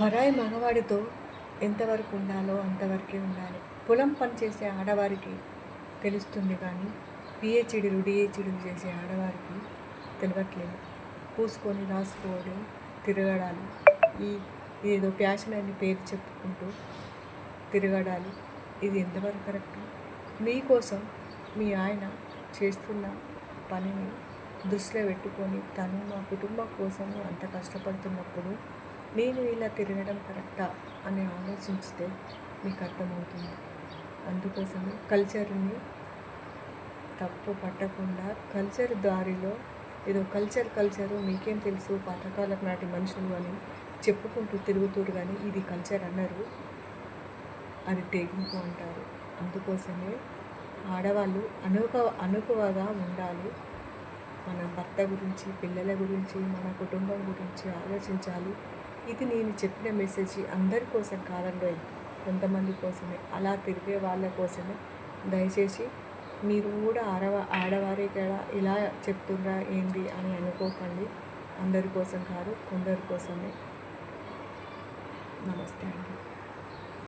పరాయి మగవాడితో ఎంతవరకు ఉండాలో అంతవరకే ఉండాలి. పొలం పని చేసే ఆడవారికి తెలుస్తుంది కానీ పిహెచ్డీలు డిహెచ్డీలు చేసే ఆడవారికి తెలియట్లేదు. పూసుకొని రాసుకోవడం, తిరగడాలు, ఈ ఏదో ప్యాషన్ అని పేరు చెప్పుకుంటూ తిరగడాలు, ఇది ఎంతవరకు కరెక్ట్? మీకోసం మీ ఆయన చేస్తున్న పనిని దృష్టిలో పెట్టుకొని తను మా కుటుంబం కోసము అంత కష్టపడుతున్నప్పుడు నేను ఇలా తిరగడం కరెక్టా అని ఆలోచించితే మీకు అర్థమవుతుంది. అందుకోసమే కల్చర్ని తప్పు పట్టకుండా కల్చర్ దారిలో ఏదో కల్చరు మీకేం తెలుసు పాతకాలం నాటి మనుషులు అని చెప్పుకుంటూ తిరుగుతురు, కానీ ఇది కల్చర్ అన్నారు, అది తెగింపు అంటారు. అందుకోసమే ఆడవాళ్ళు అనుకువగా ఉండాలి. మన భర్త గురించి, పిల్లల గురించి, మన కుటుంబం గురించి ఆలోచించాలి. ఇది నేను చెప్పిన మెసేజ్ అందరి కోసం కాదండి, కొంతమంది కోసమే, అలా తిరిగే వాళ్ళ కోసమే. దయచేసి మీరు కూడా ఆడవారే కదా ఇలా చెప్తుండ్రా ఏంది అని అనుకోకండి. అందరి కోసం కాదు, కొందరి కోసమే. నమస్తే అండి.